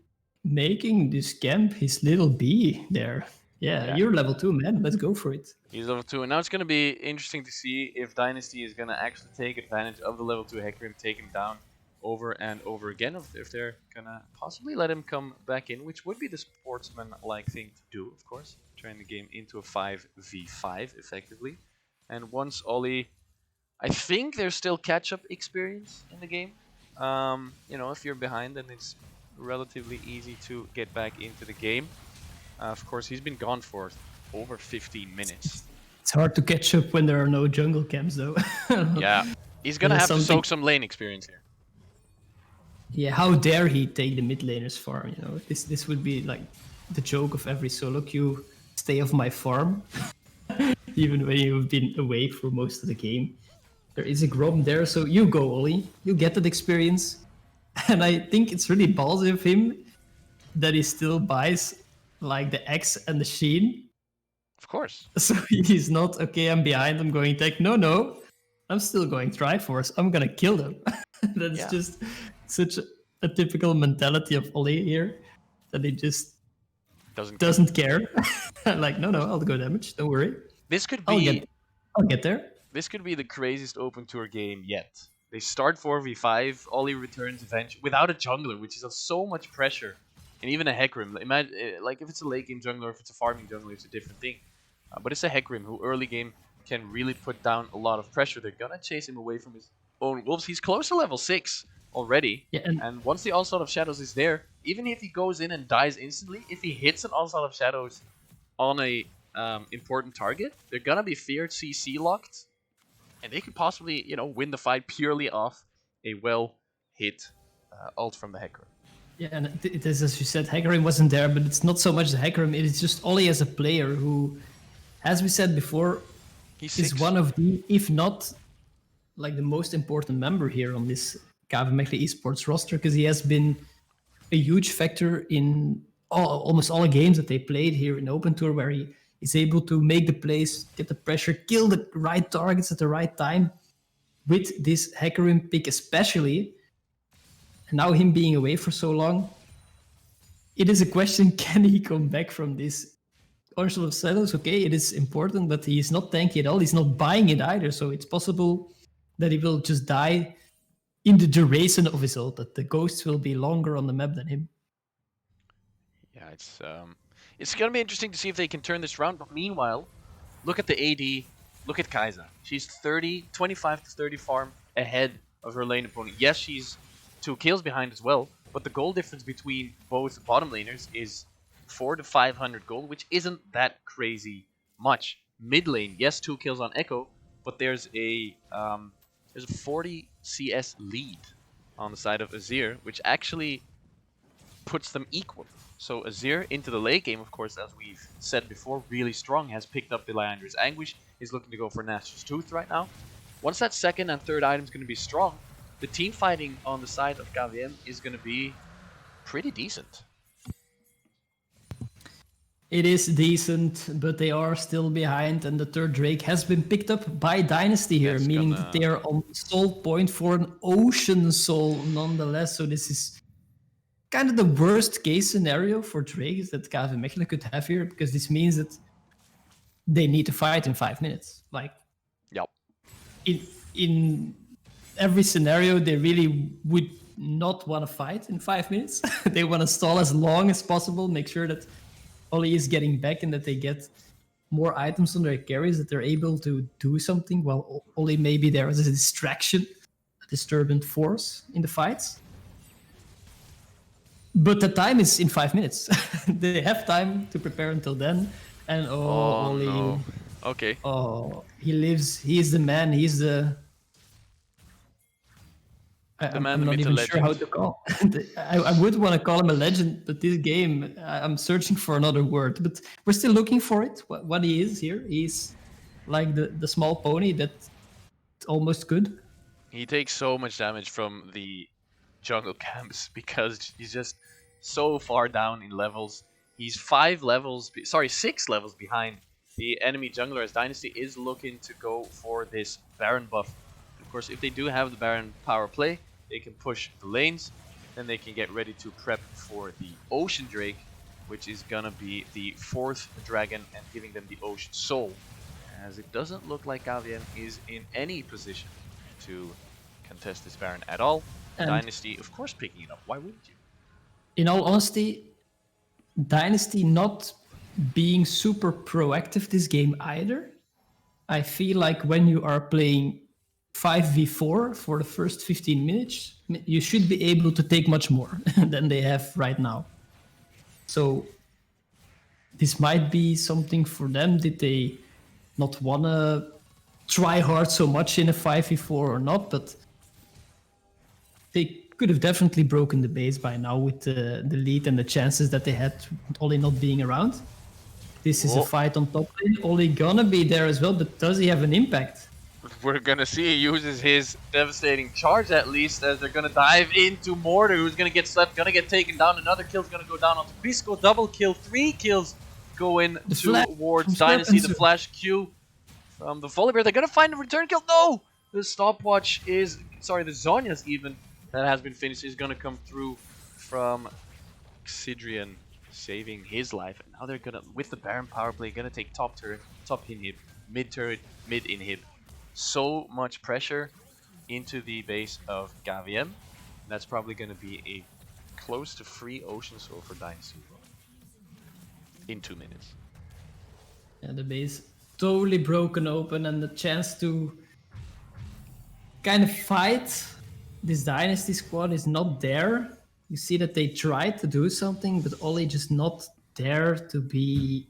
making this camp his little bee there. Yeah, you're level 2, man. Let's go for it. He's level 2, and now it's going to be interesting to see if Dynasty is going to actually take advantage of the level 2 Hecarim, take him down over and over again, if they're going to possibly let him come back in, which would be the sportsman-like thing to do, of course. Turn the game into a 5v5, effectively. And once Ollie, I think there's still catch-up experience in the game. If you're behind, then it's relatively easy to get back into the game. Of course, he's been gone for over 15 minutes. It's hard to catch up when there are no jungle camps, though. Yeah, he's gonna have to soak some lane experience here. Yeah, how dare he take the mid laners farm? This would be like the joke of every solo queue. Stay off my farm. Even when you've been away for most of the game. There is a Grom there, so you go, Ollie. You get that experience. And I think it's really ballsy of him that he still buys like the X and the Sheen. Of course. So he's not, okay, I'm behind, I'm going tech. No. I'm still going Triforce. I'm gonna kill them. That's just such a typical mentality of Ollie here. That he just doesn't care. Like, no, I'll go damage, don't worry. This could be... I'll get there. This could be the craziest open tour game yet. They start 4v5, Ollie returns eventually without a jungler, which is of so much pressure. And even a Hecarim. Imagine, like, if it's a late game jungler, if it's a farming jungler, it's a different thing. But it's a Hecarim who early game can really put down a lot of pressure. They're gonna chase him away from his own wolves. He's close to level 6 already. Yeah, and once the Onslaught of Shadows is there, even if he goes in and dies instantly, if he hits an Onslaught of Shadows on a important target, they're gonna be feared CC locked. And they could possibly, win the fight purely off a well-hit ult from the Hecarim. Yeah, and it is, as you said, Hecarim wasn't there, but it's not so much the Hecarim, it is just Ollie as a player who, as we said before, is one of the, if not, like the most important member here on this KVM Mechelen Esports roster, because he has been a huge factor in almost all games that they played here in Open Tour, where he is able to make the plays, get the pressure, kill the right targets at the right time. With this Hecarim pick especially, And now him being away for so long, it is a question, can he come back from this? Arsenal of Silence, okay, it is important, but he is not tanky at all. He's not buying it either, so it's possible that he will just die in the duration of his ult, that the ghosts will be longer on the map than him. Yeah, it's gonna be interesting to see if they can turn this around. But meanwhile, look at the AD. Look at Kai'Sa. She's 25 to 30 farm ahead of her lane opponent. Yes, she's 2 kills behind as well, but the goal difference between both bottom laners is 400 to 500 gold, which isn't that crazy much. Mid lane, yes, 2 kills on Echo, but there's a 40 CS lead on the side of Azir, which actually puts them equal. So Azir into the late game, of course, as we've said before, really strong, has picked up the Lyandra's Anguish, is looking to go for Nashor's Tooth right now. Once that second and third item is going to be strong, the team fighting on the side of KVM is going to be pretty decent. It is decent, but they are still behind, and the third Drake has been picked up by Dynasty here, That's meaning gonna- that they are on soul point for an Ocean Soul nonetheless. So this is kind of the worst case scenario for Drake that KV Mechelen could have here, because this means that they need to fight in 5 minutes. Like, Yep. in every scenario, they really would not want to fight in 5 minutes. They want to stall as long as possible, make sure that Ollie is getting back and that they get more items on their carries, that they're able to do something, while Ollie may be there as a distraction, a disturbant force in the fights. But the time is in 5 minutes. They have time to prepare until then. And Ollie, no. Okay. he lives. He is the man. He's the. I'm man, the not myth, even the sure how legend. to call. I would want to call him a legend, but this game, I'm searching for another word. But we're still looking for it. What he is here, he's like the small pony that's almost good. He takes so much damage from the jungle camps because he's just so far down in levels. He's 6 levels behind the enemy jungler, as Dynasty is looking to go for this Baron buff. Of course, if they do have the Baron power play, they can push the lanes, then they can get ready to prep for the Ocean Drake, which is gonna be the 4th dragon and giving them the Ocean Soul, as it doesn't look like KVM is in any position to contest this Baron at all. And Dynasty, of course, picking it up. Why wouldn't you? in all honesty, Dynasty not being super proactive this game either. I feel like when you are playing 5v4 for the first 15 minutes, you should be able to take much more than they have right now. So this might be something for them. Did they not want to try hard so much in a 5v4 or not? But they could have definitely broken the base by now with the lead and the chances that they had, Ollie not being around. This is a fight on top lane. Ollie gonna be there as well, but does he have an impact? We're gonna see he uses his devastating charge at least, as they're gonna dive into Mortar, who's gonna get slept, gonna get taken down. Another kill's gonna go down onto Bisco. Double kill, 3 kills going towards Dynasty. The flash Q from the Volibear. They're gonna find a return kill. No! The stopwatch is, sorry, the Zhonya's even, that has been finished, is gonna come through from Xidrian, saving his life. And now they're gonna, with the Baron power play, gonna take top turret, top inhib, mid turret, mid inhib. So much pressure into the base of KVM. That's probably going to be a close to free Ocean Soul for Dynasty in 2 minutes. Yeah, the base totally broken open, and the chance to kind of fight this Dynasty squad is not there. You see that they tried to do something, but Ollie just not there to be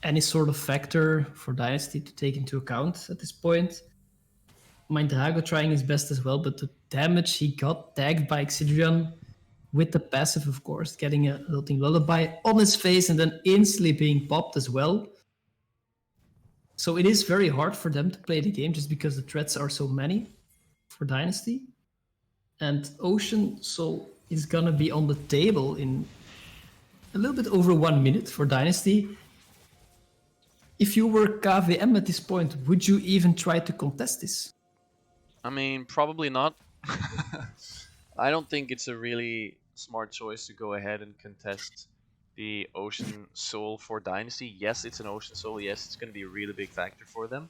any sort of factor for Dynasty to take into account at this point. Drago trying his best as well, but the damage he got tagged by Xidrian with the passive, of course, getting a Lilting Lullaby on his face and then instantly being popped as well. So it is very hard for them to play the game just because the threats are so many for Dynasty. And Ocean Soul is gonna be on the table in a little bit over 1 minute for Dynasty. If you were KVM at this point, would you even try to contest this? I mean, probably not. I don't think it's a really smart choice to go ahead and contest the Ocean Soul for Dynasty. Yes, it's an Ocean Soul. Yes, it's going to be a really big factor for them.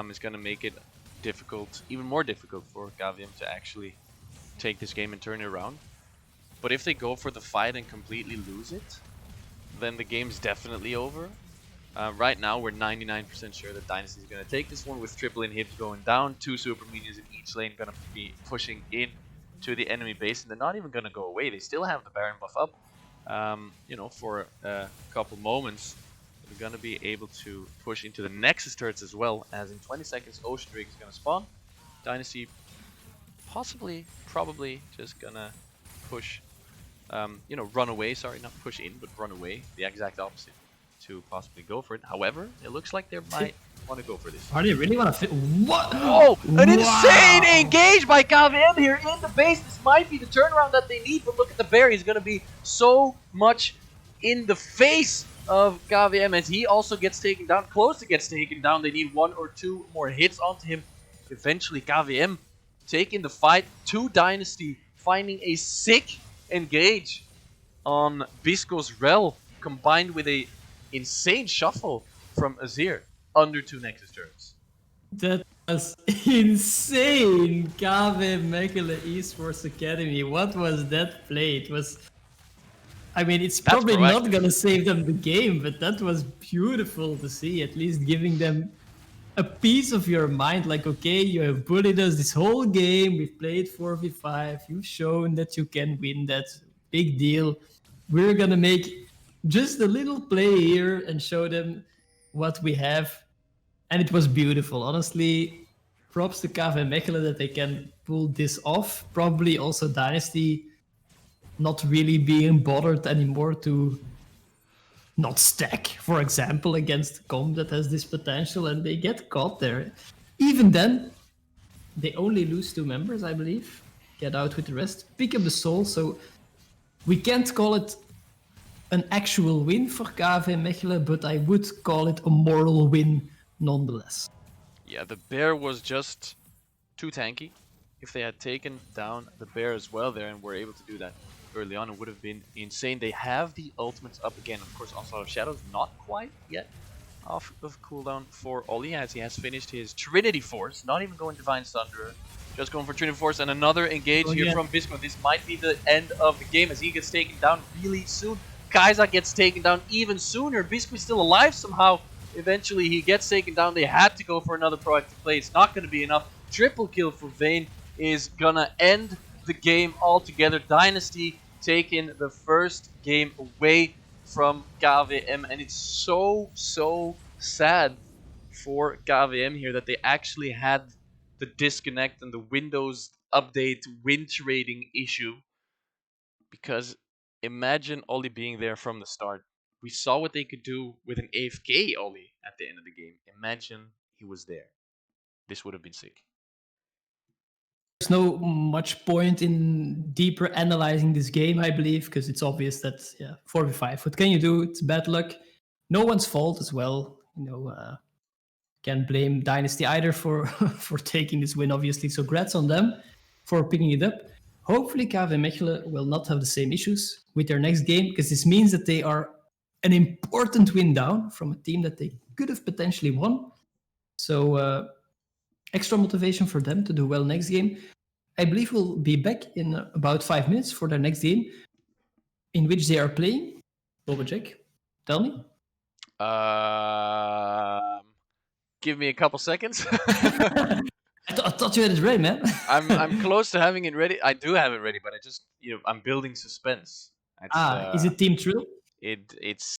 It's going to make it difficult, even more difficult for KVM to actually take this game and turn it around. But if they go for the fight and completely lose it, then the game's definitely over. Right now, we're 99% sure that Dynasty is going to take this one with triple inhibs going down, 2 super minions in each lane going to be pushing in to the enemy base, and they're not even going to go away. They still have the Baron buff up, for a couple moments. They're going to be able to push into the Nexus turrets as well, as in 20 seconds, Ocean Drake is going to spawn. Dynasty probably just going to push, run away. Sorry, not push in, but run away. The exact opposite to possibly go for it. However, it looks like they might want to go for this. Are they really want to fit? What? Oh, an insane engage by KVM here in the base. This might be the turnaround that they need, but look at the bear. He's going to be so much in the face of KVM as he also gets taken down. Close to gets taken down. They need 1 or 2 more hits onto him. Eventually, KVM taking the fight to Dynasty, finding a sick engage on Bisco's Rel, combined with a insane shuffle from Azir under 2 Nexus turrets. That was insane. KVM Mechelen Esports Academy. What was that play? It was... I mean, it's probably not going to save them the game, but that was beautiful to see, at least giving them a piece of your mind. Like, okay, you have bullied us this whole game. We've played 4v5. You've shown that you can win that. Big deal. We're going to make just a little play here and show them what we have. And it was beautiful. Honestly, props to KVM Mechelen that they can pull this off. Probably also Dynasty not really being bothered anymore to not stack, for example, against Comp that has this potential, and they get caught there. Even then, they only lose 2 members, I believe. Get out with the rest. Pick up the soul, so we can't call it an actual win for KVM Mechelen, but I would call it a moral win nonetheless. Yeah, the bear was just too tanky. If they had taken down the bear as well there and were able to do that early on, it would have been insane. They have the ultimates up again. Of course, Onslaught of Shadows not quite yet off of cooldown for Oli, as he has finished his Trinity Force. Not even going Divine Thunderer, just going for Trinity Force, and another engage here from Bisco. This might be the end of the game as he gets taken down really soon. Kai'Sa gets taken down even sooner. Bisco is still alive somehow. Eventually he gets taken down. They had to go for another proactive play. It's not going to be enough. Triple kill for Vayne is going to end the game altogether. Dynasty taking the first game away from KVM. And it's so sad for KVM here that they actually had the disconnect and the Windows update win trading issue. Because imagine Oli being there from the start. We saw what they could do with an AFK Oli at the end of the game. Imagine he was there. This would have been sick. There's no much point in deeper analyzing this game, I believe, because it's obvious that 4v5. What can you do? It's bad luck. No one's fault as well. Can't blame Dynasty either for taking this win, obviously. So congrats on them for picking it up. Hopefully KVM Mechelen will not have the same issues with their next game, because this means that they are an important win down from a team that they could have potentially won. So extra motivation for them to do well next game. I believe we'll be back in about 5 minutes for their next game, in which they are playing. Jack, tell me. Give me a couple seconds. I thought you had it ready, man. I'm close to having it ready. I do have it ready, but I just I'm building suspense. Is it Team Trill? It's